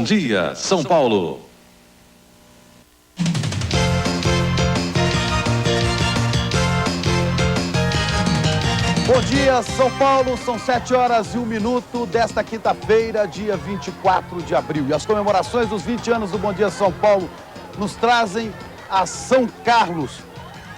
Dia, São Paulo. Bom dia, São Paulo. São 7h01 desta quinta-feira, dia 24 de abril. E as comemorações dos 20 anos do Bom Dia São Paulo nos trazem a São Carlos.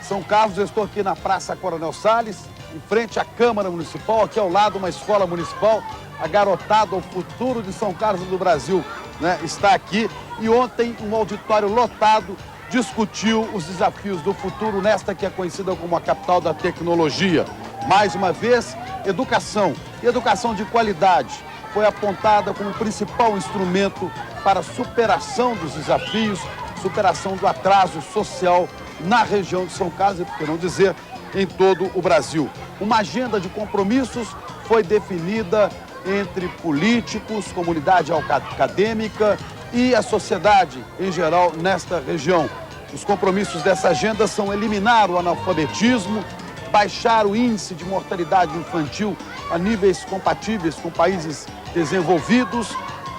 São Carlos, eu estou aqui na Praça Coronel Salles, em frente à Câmara Municipal, aqui ao lado uma escola municipal. A garotada, o futuro de São Carlos do Brasil, né, está aqui. E ontem um auditório lotado discutiu os desafios do futuro nesta que é conhecida como a capital da tecnologia. Mais uma vez, educação e educação de qualidade foi apontada como o principal instrumento para a superação dos desafios, superação do atraso social na região de São Carlos, e por que não dizer, em todo o Brasil. Uma agenda de compromissos foi definida entre políticos, comunidade acadêmica e a sociedade em geral nesta região. Os compromissos dessa agenda são eliminar o analfabetismo, baixar o índice de mortalidade infantil a níveis compatíveis com países desenvolvidos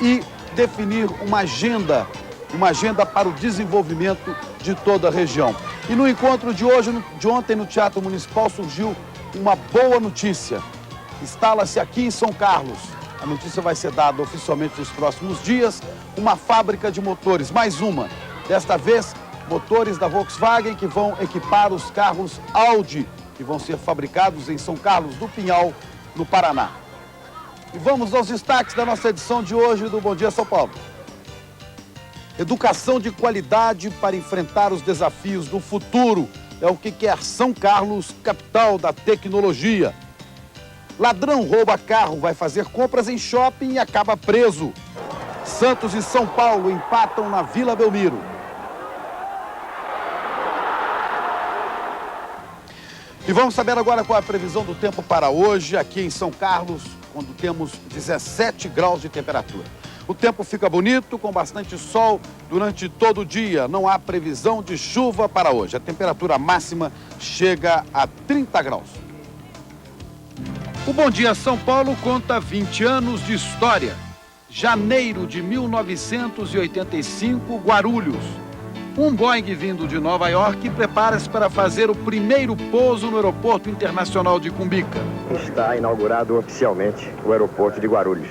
e definir uma agenda para o desenvolvimento de toda a região. E no encontro de ontem no Teatro Municipal surgiu uma boa notícia. Instala-se aqui em São Carlos, a notícia vai ser dada oficialmente nos próximos dias, uma fábrica de motores, mais uma. Desta vez, motores da Volkswagen que vão equipar os carros Audi, que vão ser fabricados em São Carlos do Pinhal, no Paraná. E vamos aos destaques da nossa edição de hoje do Bom Dia São Paulo. Educação de qualidade para enfrentar os desafios do futuro é o que quer São Carlos, capital da tecnologia. Ladrão rouba carro, vai fazer compras em shopping e acaba preso. Santos e São Paulo empatam na Vila Belmiro. E vamos saber agora qual é a previsão do tempo para hoje aqui em São Carlos, quando temos 17 graus de temperatura. O tempo fica bonito, com bastante sol durante todo o dia. Não há previsão de chuva para hoje. A temperatura máxima chega a 30 graus. O Bom Dia São Paulo conta 20 anos de história. Janeiro de 1985, Guarulhos. Um Boeing vindo de Nova York prepara-se para fazer o primeiro pouso no Aeroporto Internacional de Cumbica. Está inaugurado oficialmente o aeroporto de Guarulhos.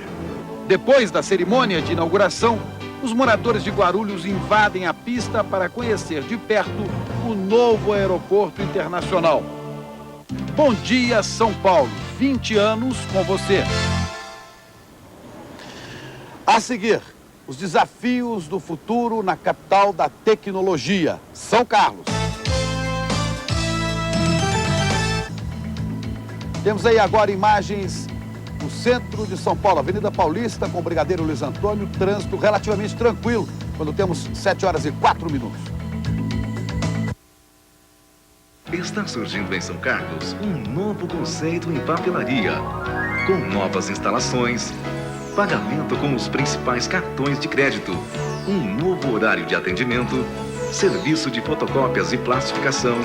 Depois da cerimônia de inauguração, os moradores de Guarulhos invadem a pista para conhecer de perto o novo aeroporto internacional. Bom dia, São Paulo. 20 anos com você. A seguir, os desafios do futuro na capital da tecnologia, São Carlos. Temos aí agora imagens do centro de São Paulo, Avenida Paulista, com o Brigadeiro Luiz Antônio, trânsito relativamente tranquilo, quando temos 7h04. Está surgindo em São Carlos um novo conceito em papelaria, com novas instalações, pagamento com os principais cartões de crédito, um novo horário de atendimento, serviço de fotocópias e plastificação,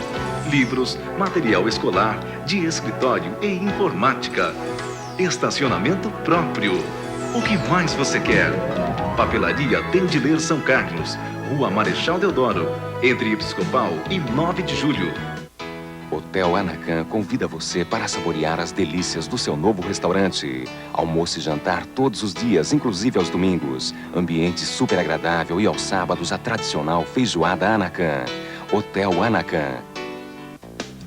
livros, material escolar, de escritório e informática, estacionamento próprio. O que mais você quer? Papelaria Dendiler São Carlos, Rua Marechal Deodoro, entre Episcopal e 9 de Julho. Hotel Anacan convida você para saborear as delícias do seu novo restaurante. Almoço e jantar todos os dias, inclusive aos domingos. Ambiente super agradável e aos sábados a tradicional feijoada Anacan. Hotel Anacan.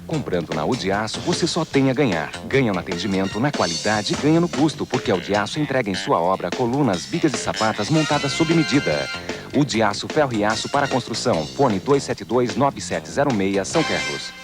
Comprando na Odiaço, você só tem a ganhar. Ganha no atendimento, na qualidade e ganha no custo, porque a Odiaço entrega em sua obra colunas, vigas e sapatas montadas sob medida. Odiaço, ferro e aço para construção. Fone 272-9706, São Carlos.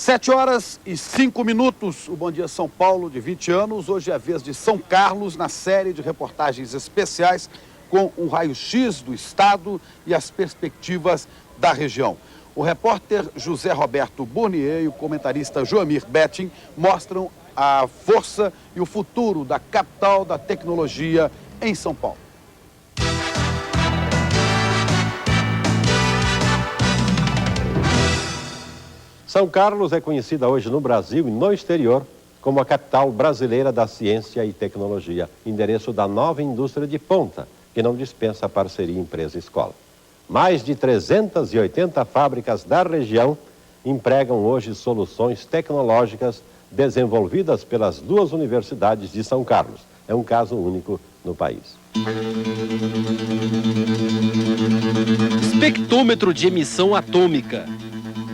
7h05. O Bom Dia São Paulo, de 20 anos. Hoje é a vez de São Carlos, na série de reportagens especiais com um raio-x do estado e as perspectivas da região. O repórter José Roberto Burnier e o comentarista Joamir Betting mostram a força e o futuro da capital da tecnologia em São Paulo. São Carlos é conhecida hoje no Brasil e no exterior como a capital brasileira da ciência e tecnologia, endereço da nova indústria de ponta, que não dispensa parceria empresa-escola. Mais de 380 fábricas da região empregam hoje soluções tecnológicas desenvolvidas pelas duas universidades de São Carlos. É um caso único no país. Espectrômetro de emissão atômica,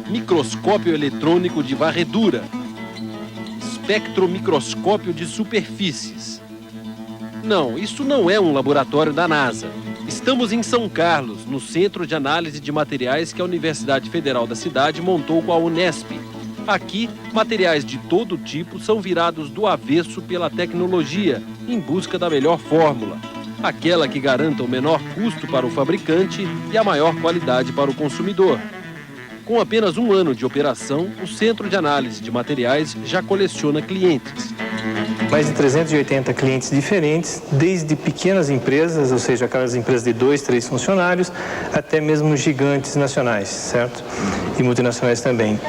microscópio eletrônico de varredura, espectromicroscópio de superfícies. Não, isso não é um laboratório da NASA. Estamos em São Carlos, no Centro de Análise de Materiais que a Universidade Federal da cidade montou com a Unesp. Aqui, materiais de todo tipo são virados do avesso pela tecnologia, em busca da melhor fórmula. Aquela que garanta o menor custo para o fabricante e a maior qualidade para o consumidor. Com apenas 1 ano de operação, o Centro de Análise de Materiais já coleciona clientes. Mais de 380 clientes diferentes, desde pequenas empresas, ou seja, aquelas empresas de 2, 3 funcionários, até mesmo gigantes nacionais, certo? E multinacionais também.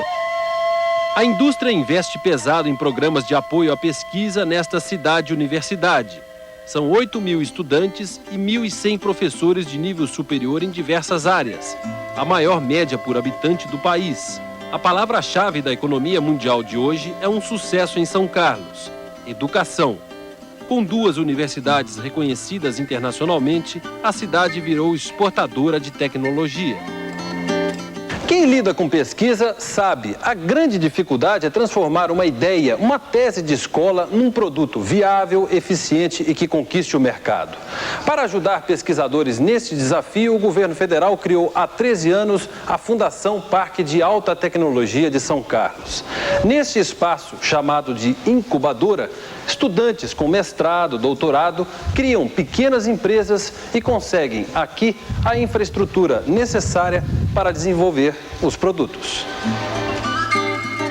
A indústria investe pesado em programas de apoio à pesquisa nesta cidade-universidade. São 8.000 estudantes e 1.100 professores de nível superior em diversas áreas. A maior média por habitante do país. A palavra-chave da economia mundial de hoje é um sucesso em São Carlos: educação. Com 2 universidades reconhecidas internacionalmente, a cidade virou exportadora de tecnologia. Quem lida com pesquisa sabe, a grande dificuldade é transformar uma ideia, uma tese de escola, num produto viável, eficiente e que conquiste o mercado. Para ajudar pesquisadores neste desafio, o governo federal criou há 13 anos a Fundação Parque de Alta Tecnologia de São Carlos. Neste espaço, chamado de incubadora, estudantes com mestrado, doutorado, criam pequenas empresas e conseguem aqui a infraestrutura necessária para desenvolver os produtos.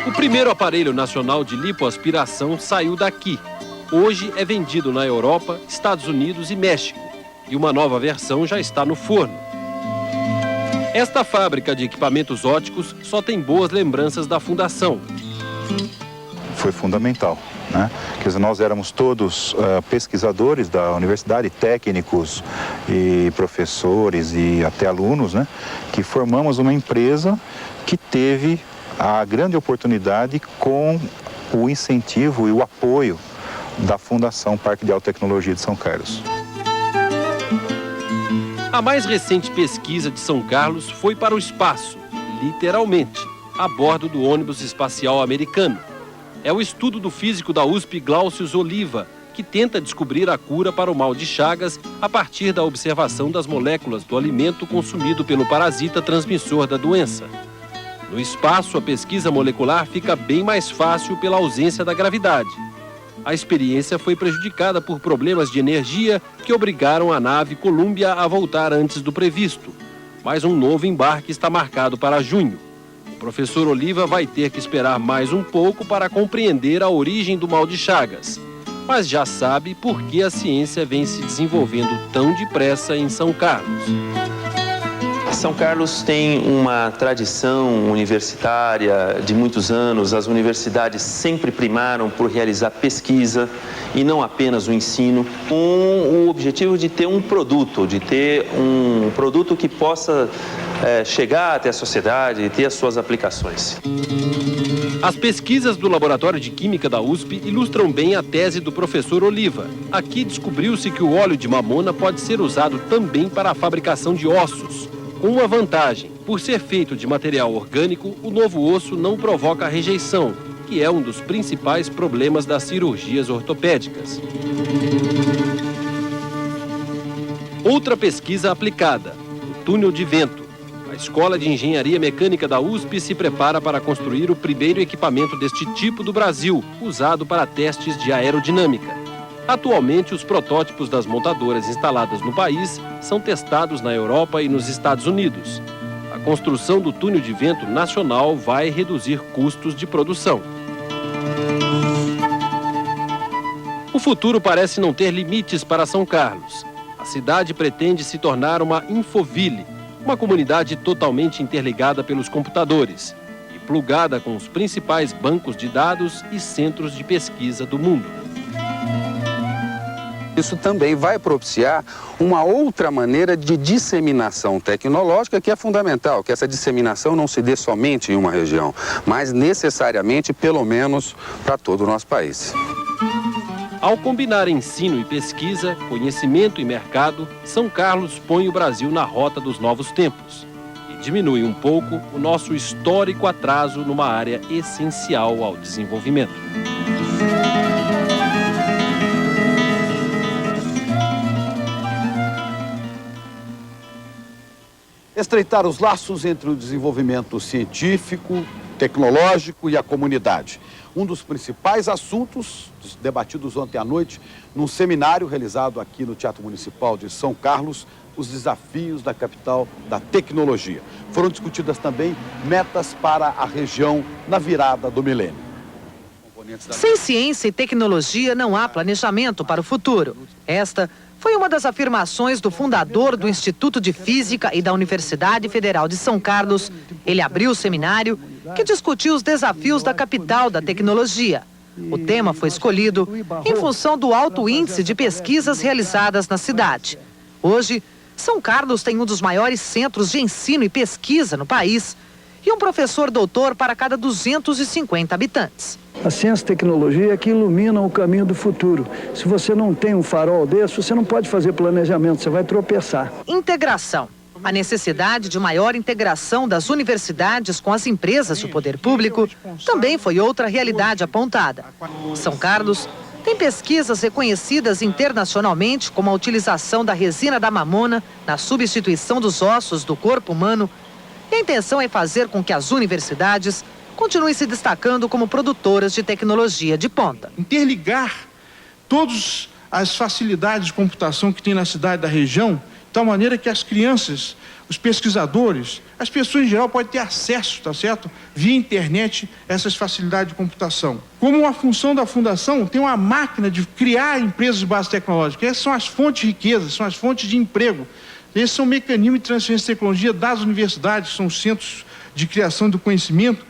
O primeiro aparelho nacional de lipoaspiração saiu daqui. Hoje é vendido na Europa, Estados Unidos e México. E uma nova versão já está no forno. Esta fábrica de equipamentos óticos só tem boas lembranças da fundação. Foi fundamental, né? Quer dizer, nós éramos todos pesquisadores da universidade, técnicos e professores e até alunos, né? Que formamos uma empresa que teve a grande oportunidade com o incentivo e o apoio da Fundação Parque de Alta Tecnologia de São Carlos. A mais recente pesquisa de São Carlos foi para o espaço, literalmente, a bordo do ônibus espacial americano. É o estudo do físico da USP, Glaucius Oliva, que tenta descobrir a cura para o mal de Chagas a partir da observação das moléculas do alimento consumido pelo parasita transmissor da doença. No espaço, a pesquisa molecular fica bem mais fácil pela ausência da gravidade. A experiência foi prejudicada por problemas de energia que obrigaram a nave Columbia a voltar antes do previsto. Mas um novo embarque está marcado para junho. O professor Oliva vai ter que esperar mais um pouco para compreender a origem do mal de Chagas. Mas já sabe por que a ciência vem se desenvolvendo tão depressa em São Carlos. São Carlos tem uma tradição universitária de muitos anos. As universidades sempre primaram por realizar pesquisa e não apenas o ensino, com o objetivo de ter um produto, que possa chegar até a sociedade e ter as suas aplicações. As pesquisas do Laboratório de Química da USP ilustram bem a tese do professor Oliva. Aqui descobriu-se que o óleo de mamona pode ser usado também para a fabricação de ossos. Com uma vantagem: por ser feito de material orgânico, o novo osso não provoca rejeição, que é um dos principais problemas das cirurgias ortopédicas. Outra pesquisa aplicada: o túnel de vento. A Escola de Engenharia Mecânica da USP se prepara para construir o primeiro equipamento deste tipo do Brasil, usado para testes de aerodinâmica. Atualmente, os protótipos das montadoras instaladas no país são testados na Europa e nos Estados Unidos. A construção do túnel de vento nacional vai reduzir custos de produção. O futuro parece não ter limites para São Carlos. A cidade pretende se tornar uma infoville, uma comunidade totalmente interligada pelos computadores. E plugada com os principais bancos de dados e centros de pesquisa do mundo. Isso também vai propiciar uma outra maneira de disseminação tecnológica que é fundamental, que essa disseminação não se dê somente em uma região, mas necessariamente, pelo menos, para todo o nosso país. Ao combinar ensino e pesquisa, conhecimento e mercado, São Carlos põe o Brasil na rota dos novos tempos e diminui um pouco o nosso histórico atraso numa área essencial ao desenvolvimento. Estreitar os laços entre o desenvolvimento científico, tecnológico e a comunidade. Um dos principais assuntos debatidos ontem à noite num seminário realizado aqui no Teatro Municipal de São Carlos, os desafios da capital da tecnologia. Foram discutidas também metas para a região na virada do milênio. Sem ciência e tecnologia não há planejamento para o futuro. Esta foi uma das afirmações do fundador do Instituto de Física e da Universidade Federal de São Carlos. Ele abriu o seminário que discutiu os desafios da capital da tecnologia. O tema foi escolhido em função do alto índice de pesquisas realizadas na cidade. Hoje, São Carlos tem um dos maiores centros de ensino e pesquisa no país e um professor doutor para cada 250 habitantes. A ciência e tecnologia é que iluminam o caminho do futuro. Se você não tem um farol desse, você não pode fazer planejamento, você vai tropeçar. Integração. A necessidade de maior integração das universidades com as empresas do poder público também foi outra realidade apontada. São Carlos tem pesquisas reconhecidas internacionalmente, como a utilização da resina da mamona na substituição dos ossos do corpo humano. E a intenção é fazer com que as universidades continuem se destacando como produtoras de tecnologia de ponta. Interligar todas as facilidades de computação que tem na cidade da região, de tal maneira que as crianças, os pesquisadores, as pessoas em geral podem ter acesso, tá certo? Via internet, essas facilidades de computação. Como uma função da fundação, tem uma máquina de criar empresas de base tecnológica. Essas são as fontes de riqueza, são as fontes de emprego. Esses são mecanismos de transferência de tecnologia das universidades, são os centros de criação do conhecimento.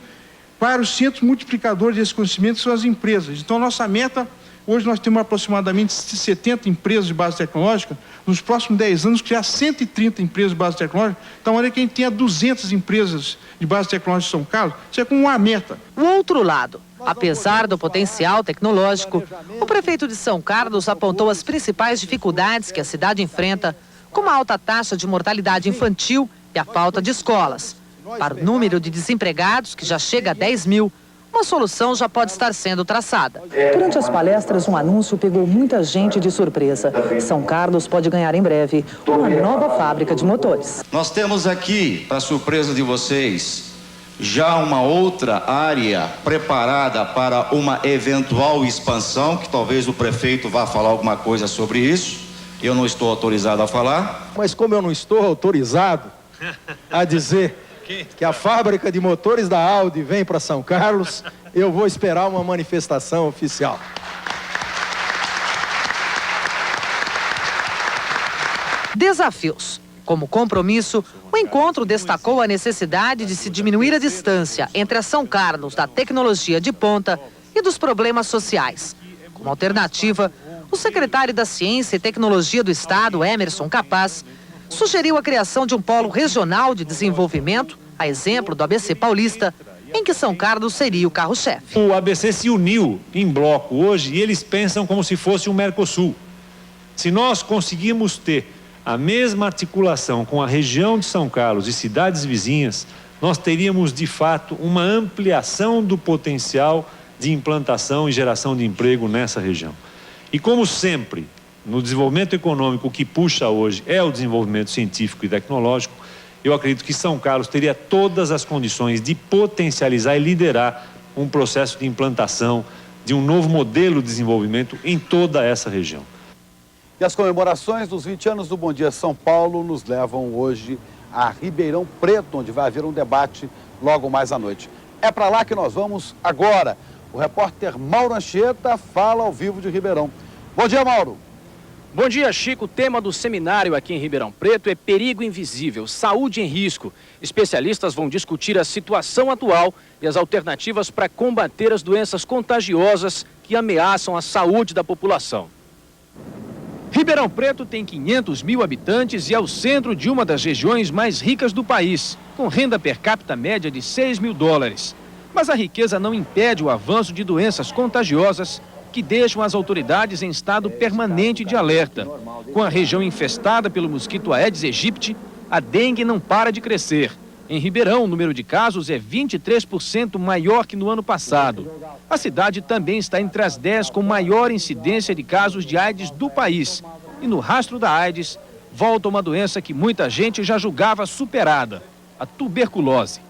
Para os centros multiplicadores desse conhecimento são as empresas. Então, nossa meta, hoje nós temos aproximadamente 70 empresas de base tecnológica. Nos próximos 10 anos, criar 130 empresas de base tecnológica. Então, maneira que a gente tenha 200 empresas de base tecnológica em São Carlos, isso é como uma meta. O outro lado, apesar do potencial tecnológico, o prefeito de São Carlos apontou as principais dificuldades que a cidade enfrenta, como a alta taxa de mortalidade infantil e a falta de escolas. Para o número de desempregados, que já chega a 10 mil, uma solução já pode estar sendo traçada. Durante as palestras, um anúncio pegou muita gente de surpresa. São Carlos pode ganhar em breve uma nova fábrica de motores. Nós temos aqui, para surpresa de vocês, já uma outra área preparada para uma eventual expansão, que talvez o prefeito vá falar alguma coisa sobre isso. Eu não estou autorizado a falar. Mas como eu não estou autorizado a dizer que a fábrica de motores da Audi vem para São Carlos, eu vou esperar uma manifestação oficial. Desafios. Como compromisso, o encontro destacou a necessidade de se diminuir a distância entre a São Carlos da tecnologia de ponta e dos problemas sociais. Como alternativa, o secretário da Ciência e Tecnologia do Estado, Emerson Capaz, sugeriu a criação de um polo regional de desenvolvimento, a exemplo do ABC Paulista, em que São Carlos seria o carro-chefe. O ABC se uniu em bloco hoje e eles pensam como se fosse um Mercosul. Se nós conseguirmos ter a mesma articulação com a região de São Carlos e cidades vizinhas, nós teríamos, de fato, uma ampliação do potencial de implantação e geração de emprego nessa região. E como sempre, no desenvolvimento econômico, o que puxa hoje é o desenvolvimento científico e tecnológico, eu acredito que São Carlos teria todas as condições de potencializar e liderar um processo de implantação de um novo modelo de desenvolvimento em toda essa região. E as comemorações dos 20 anos do Bom Dia São Paulo nos levam hoje a Ribeirão Preto, onde vai haver um debate logo mais à noite. É para lá que nós vamos agora. O repórter Mauro Anchieta fala ao vivo de Ribeirão. Bom dia, Mauro. Bom dia, Chico. O tema do seminário aqui em Ribeirão Preto é perigo invisível, saúde em risco. Especialistas vão discutir a situação atual e as alternativas para combater as doenças contagiosas que ameaçam a saúde da população. Ribeirão Preto tem 500 mil habitantes e é o centro de uma das regiões mais ricas do país, com renda per capita média de $6 mil. Mas a riqueza não impede o avanço de doenças contagiosas que deixam as autoridades em estado permanente de alerta. Com a região infestada pelo mosquito Aedes aegypti, a dengue não para de crescer. Em Ribeirão, o número de casos é 23% maior que no ano passado. A cidade também está entre as 10 com maior incidência de casos de AIDS do país. E no rastro da AIDS, volta uma doença que muita gente já julgava superada, a tuberculose.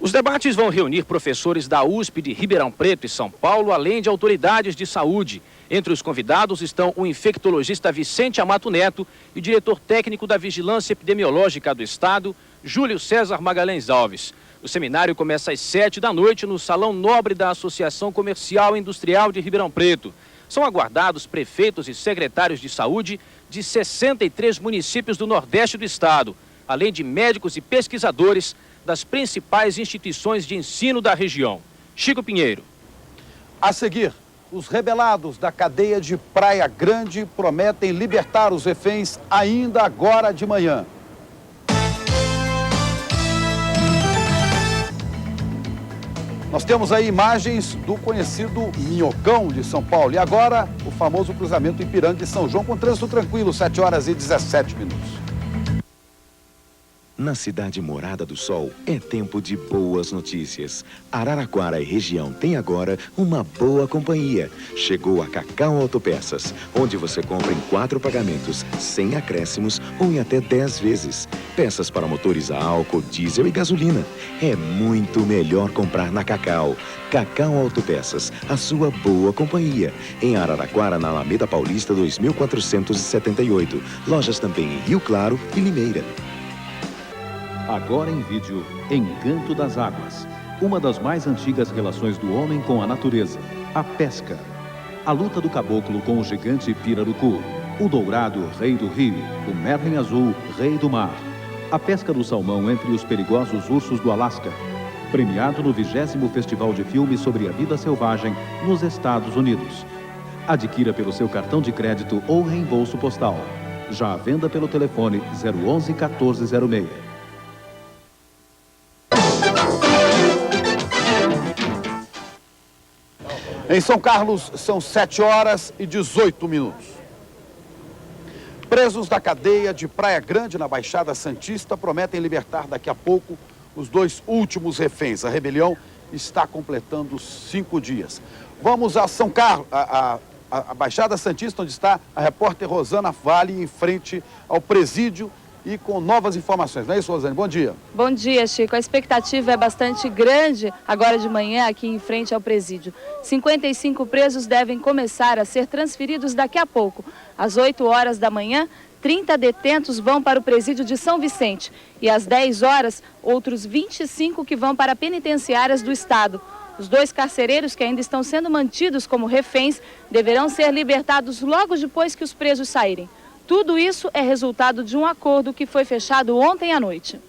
Os debates vão reunir professores da USP de Ribeirão Preto e São Paulo, além de autoridades de saúde. Entre os convidados estão o infectologista Vicente Amato Neto e o diretor técnico da Vigilância Epidemiológica do Estado, Júlio César Magalhães Alves. O seminário começa às 7 da noite no Salão Nobre da Associação Comercial e Industrial de Ribeirão Preto. São aguardados prefeitos e secretários de saúde de 63 municípios do Nordeste do Estado, além de médicos e pesquisadores das principais instituições de ensino da região. Chico Pinheiro. A seguir, os rebelados da cadeia de Praia Grande prometem libertar os reféns ainda agora de manhã. Nós temos aí imagens do conhecido Minhocão de São Paulo. E agora, o famoso cruzamento Ipiranga de São João com trânsito tranquilo, 7 horas e 17 minutos. Na cidade Morada do Sol, é tempo de boas notícias. Araraquara e região tem agora uma boa companhia. Chegou a Cacau Autopeças, onde você compra em 4 pagamentos, sem acréscimos ou em até 10 vezes. Peças para motores a álcool, diesel e gasolina. É muito melhor comprar na Cacau. Cacau Autopeças, a sua boa companhia. Em Araraquara, na Alameda Paulista 2478. Lojas também em Rio Claro e Limeira. Agora em vídeo, Encanto das Águas. Uma das mais antigas relações do homem com a natureza, a pesca. A luta do caboclo com o gigante pirarucu. O dourado, rei do rio. O merlin azul, rei do mar. A pesca do salmão entre os perigosos ursos do Alasca. Premiado no 20º Festival de Filmes sobre a Vida Selvagem nos Estados Unidos. Adquira pelo seu cartão de crédito ou reembolso postal. Já à venda pelo telefone 011 1406. Em São Carlos, são 7 horas e 18 minutos. Presos da cadeia de Praia Grande, na Baixada Santista, prometem libertar daqui a pouco os 2 últimos reféns. A rebelião está completando 5 dias. Vamos a São Carlos, a Baixada Santista, onde está a repórter Rosana Vale, em frente ao presídio e com novas informações. Não é isso, Rosane? Bom dia. Bom dia, Chico. A expectativa é bastante grande agora de manhã aqui em frente ao presídio. 55 presos devem começar a ser transferidos daqui a pouco. Às 8 horas da manhã, 30 detentos vão para o presídio de São Vicente. E às 10 horas, outros 25 que vão para penitenciárias do Estado. Os 2 carcereiros que ainda estão sendo mantidos como reféns deverão ser libertados logo depois que os presos saírem. Tudo isso é resultado de um acordo que foi fechado ontem à noite.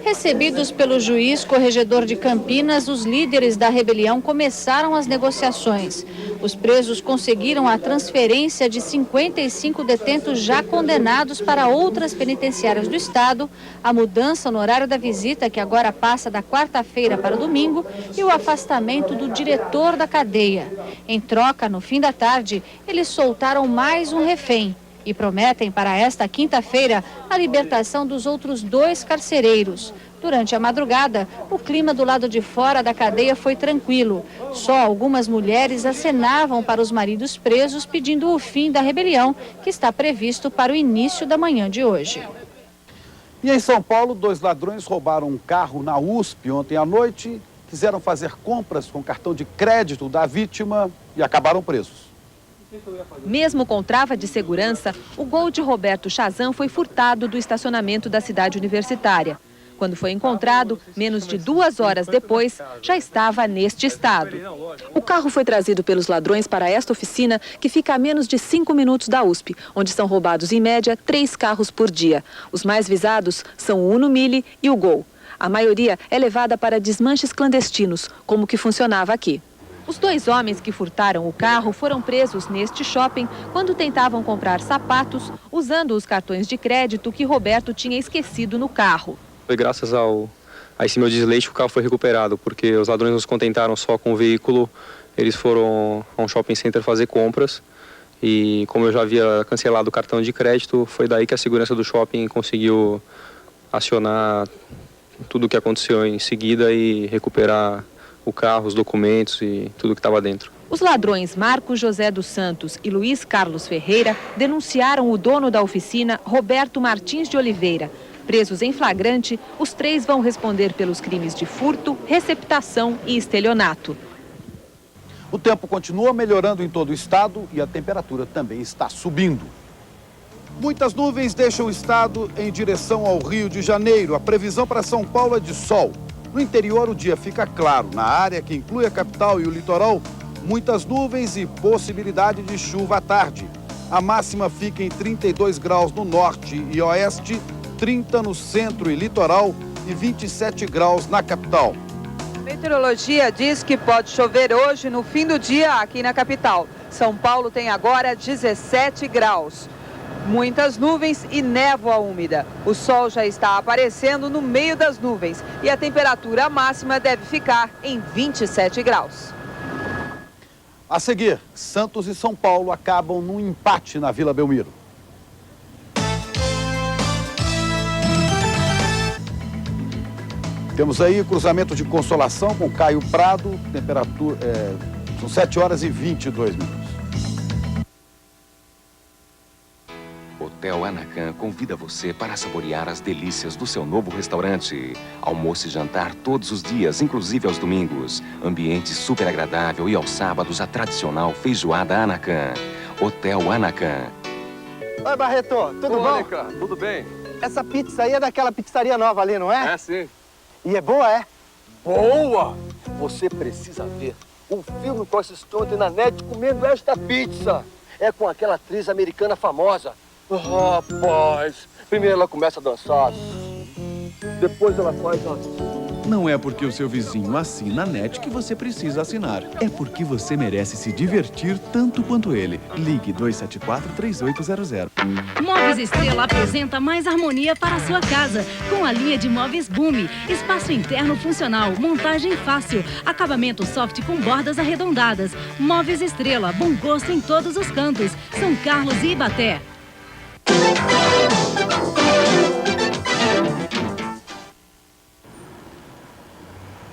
Recebidos pelo juiz corregedor de Campinas, os líderes da rebelião começaram as negociações. Os presos conseguiram a transferência de 55 detentos já condenados para outras penitenciárias do Estado, a mudança no horário da visita, que agora passa da quarta-feira para o domingo, e o afastamento do diretor da cadeia. Em troca, no fim da tarde, eles soltaram mais um refém. E prometem para esta quinta-feira a libertação dos outros 2 carcereiros. Durante a madrugada, o clima do lado de fora da cadeia foi tranquilo. Só algumas mulheres acenavam para os maridos presos pedindo o fim da rebelião, que está previsto para o início da manhã de hoje. E em São Paulo, 2 ladrões roubaram um carro na USP ontem à noite, quiseram fazer compras com cartão de crédito da vítima e acabaram presos. Mesmo com trava de segurança, o Gol de Roberto Chazan foi furtado do estacionamento da cidade universitária. Quando foi encontrado, menos de 2 horas depois, já estava neste estado. O carro foi trazido pelos ladrões para esta oficina, que fica a menos de 5 minutos da USP, onde são roubados em média 3 carros por dia. Os mais visados são o Uno Mille e o Gol. A maioria é levada para desmanches clandestinos, como que funcionava aqui. Os 2 homens que furtaram o carro foram presos neste shopping quando tentavam comprar sapatos usando os cartões de crédito que Roberto tinha esquecido no carro. Foi graças a esse meu desleixo que o carro foi recuperado, porque os ladrões não se contentaram só com o veículo, eles foram a um shopping center fazer compras e como eu já havia cancelado o cartão de crédito, foi daí que a segurança do shopping conseguiu acionar tudo o que aconteceu em seguida e recuperar o carro, os documentos e tudo que estava dentro. Os ladrões Marcos José dos Santos e Luiz Carlos Ferreira denunciaram o dono da oficina, Roberto Martins de Oliveira. Presos em flagrante, os 3 vão responder pelos crimes de furto, receptação e estelionato. O tempo continua melhorando em todo o estado e a temperatura também está subindo. Muitas nuvens deixam o estado em direção ao Rio de Janeiro. A previsão para São Paulo é de sol. No interior, o dia fica claro. Na área que inclui a capital e o litoral, muitas nuvens e possibilidade de chuva à tarde. A máxima fica em 32 graus no norte e oeste, 30 no centro e litoral e 27 graus na capital. A meteorologia diz que pode chover hoje no fim do dia aqui na capital. São Paulo tem agora 17 graus. Muitas nuvens e névoa úmida. O sol já está aparecendo no meio das nuvens e a temperatura máxima deve ficar em 27 graus. A seguir, Santos e São Paulo acabam num empate na Vila Belmiro. Temos aí cruzamento de Consolação com Caio Prado, temperatura, são 7 horas e 22 minutos. Hotel Anacan convida você para saborear as delícias do seu novo restaurante. Almoço e jantar todos os dias, inclusive aos domingos. Ambiente super agradável e aos sábados a tradicional feijoada Anacan. Hotel Anacan. Oi, Barreto, tudo bom? Cara, tudo bem? Essa pizza aí é daquela pizzaria nova ali, não é? É, sim. E é boa, é? Boa! Você precisa ver um filme com essa Stone na net comendo esta pizza. É com aquela atriz americana famosa. Rapaz, primeiro ela começa a dançar, depois ela faz assim. Não é porque o seu vizinho assina a NET que você precisa assinar. É porque você merece se divertir tanto quanto ele. Ligue 274-3800. Móveis Estrela apresenta mais harmonia para a sua casa. Com a linha de móveis Boom. Espaço interno funcional, montagem fácil, acabamento soft com bordas arredondadas. Móveis Estrela, bom gosto em todos os cantos. São Carlos e Ibaté.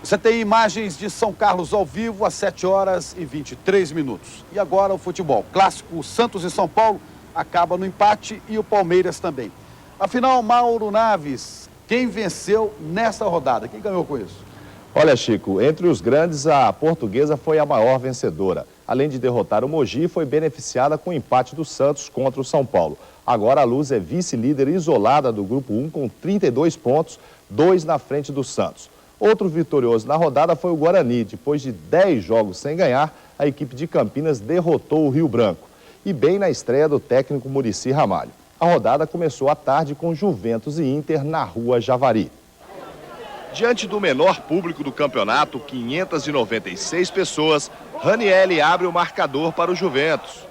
Você tem imagens de São Carlos ao vivo às 7 horas e 23 minutos. E agora o futebol. Clássico Santos e São Paulo acaba no empate e o Palmeiras também. Afinal, Mauro Naves, quem venceu nessa rodada? Quem ganhou com isso? Olha, Chico, entre os grandes, a Portuguesa foi a maior vencedora. Além de derrotar o Mogi, foi beneficiada com o empate do Santos contra o São Paulo. Agora a Luz é vice-líder isolada do Grupo 1 com 32 pontos, 2 na frente do Santos. Outro vitorioso na rodada foi o Guarani. Depois de 10 jogos sem ganhar, a equipe de Campinas derrotou o Rio Branco. E bem na estreia do técnico Muricy Ramalho. A rodada começou à tarde com Juventus e Inter na Rua Javari. Diante do menor público do campeonato, 596 pessoas, Ranieri abre o marcador para o Juventus.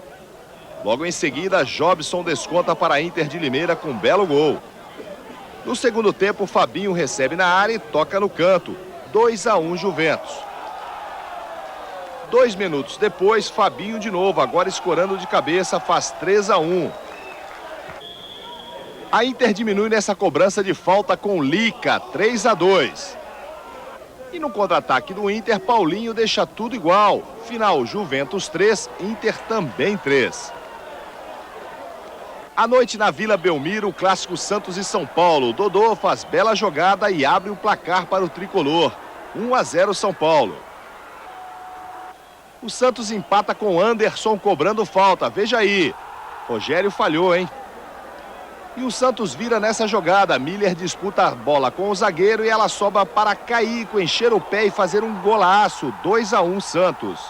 Logo em seguida, Jobson desconta para a Inter de Limeira com um belo gol. No segundo tempo, Fabinho recebe na área e toca no canto. 2-1 Juventus. 2 minutos depois, Fabinho de novo, agora escorando de cabeça, faz 3-1. A Inter diminui nessa cobrança de falta com Lica, 3-2. E no contra-ataque do Inter, Paulinho deixa tudo igual. Final, Juventus 3, Inter também 3. À noite na Vila Belmiro, o clássico Santos e São Paulo. Dodô faz bela jogada e abre o placar para o tricolor. 1-0 São Paulo. O Santos empata com Anderson cobrando falta. Veja aí. Rogério falhou, hein? E o Santos vira nessa jogada. Miller disputa a bola com o zagueiro e ela sobra para Caico, encher o pé e fazer um golaço. 2-1 Santos.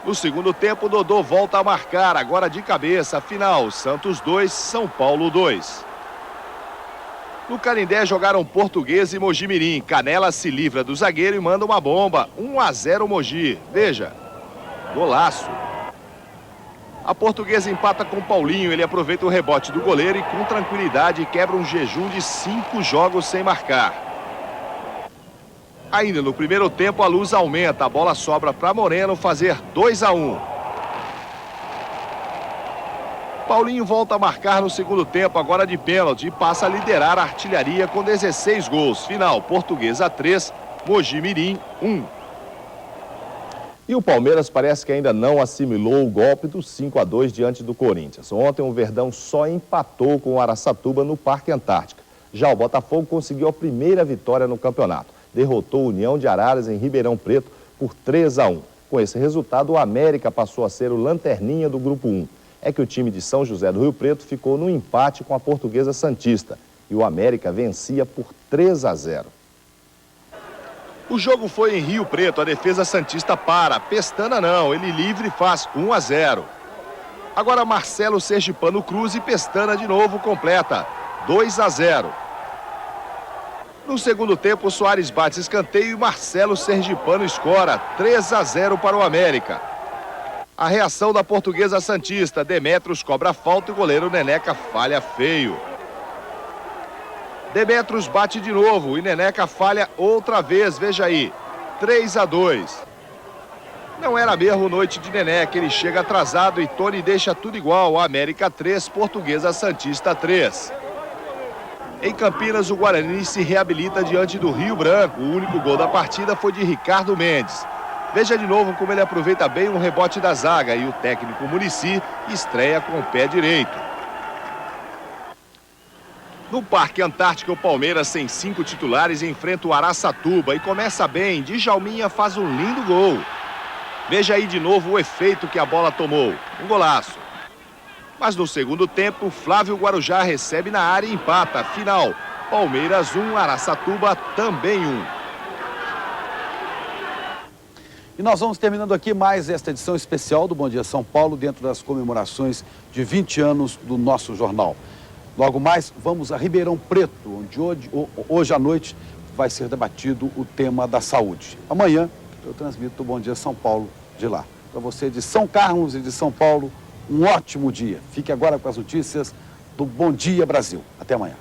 No segundo tempo, Dodô volta a marcar, agora de cabeça. Final, Santos 2, São Paulo 2. No Canindé jogaram Portuguesa e Mogi Mirim. Canela se livra do zagueiro e manda uma bomba. 1-0 Mogi. Veja, golaço. A Portuguesa empata com Paulinho, ele aproveita o rebote do goleiro e com tranquilidade quebra um jejum de 5 jogos sem marcar. Ainda no primeiro tempo a Luz aumenta, a bola sobra para Moreno fazer 2-1. Paulinho volta a marcar no segundo tempo, agora de pênalti, e passa a liderar a artilharia com 16 gols. Final, Portuguesa 3, Mogi Mirim 1. E o Palmeiras parece que ainda não assimilou o golpe do 5-2 diante do Corinthians. Ontem o Verdão só empatou com o Araçatuba no Parque Antártica. Já o Botafogo conseguiu a primeira vitória no campeonato. Derrotou a União de Araras em Ribeirão Preto por 3-1. Com esse resultado, o América passou a ser o lanterninha do Grupo 1. É que o time de São José do Rio Preto ficou no empate com a Portuguesa Santista. E o América vencia por 3-0. O jogo foi em Rio Preto, a defesa santista para. Pestana não, ele livre faz 1-0. Agora Marcelo Sergipano Cruz e Pestana de novo completa, 2-0. No segundo tempo, Soares bate escanteio e Marcelo Sergipano escora, 3-0 para o América. A reação da Portuguesa Santista, Demetrios cobra falta e o goleiro Neneca falha feio. Demetrios bate de novo e Neneca falha outra vez, veja aí, 3-2. Não era mesmo noite de Neneca, ele chega atrasado e Tony deixa tudo igual, América 3, Portuguesa Santista 3. Em Campinas, o Guarani se reabilita diante do Rio Branco, o único gol da partida foi de Ricardo Mendes. Veja de novo como ele aproveita bem um rebote da zaga e o técnico Muricy estreia com o pé direito. No Parque Antártica, o Palmeiras, sem 5 titulares, enfrenta o Araçatuba e começa bem. Djalminha faz um lindo gol. Veja aí de novo o efeito que a bola tomou. Um golaço. Mas no segundo tempo, Flávio Guarujá recebe na área e empata. Final, Palmeiras 1, Araçatuba também 1. E nós vamos terminando aqui mais esta edição especial do Bom Dia São Paulo, dentro das comemorações de 20 anos do nosso jornal. Logo mais, vamos a Ribeirão Preto, onde hoje à noite vai ser debatido o tema da saúde. Amanhã eu transmito o Bom Dia São Paulo de lá. Para você de São Carlos e de São Paulo, um ótimo dia. Fique agora com as notícias do Bom Dia Brasil. Até amanhã.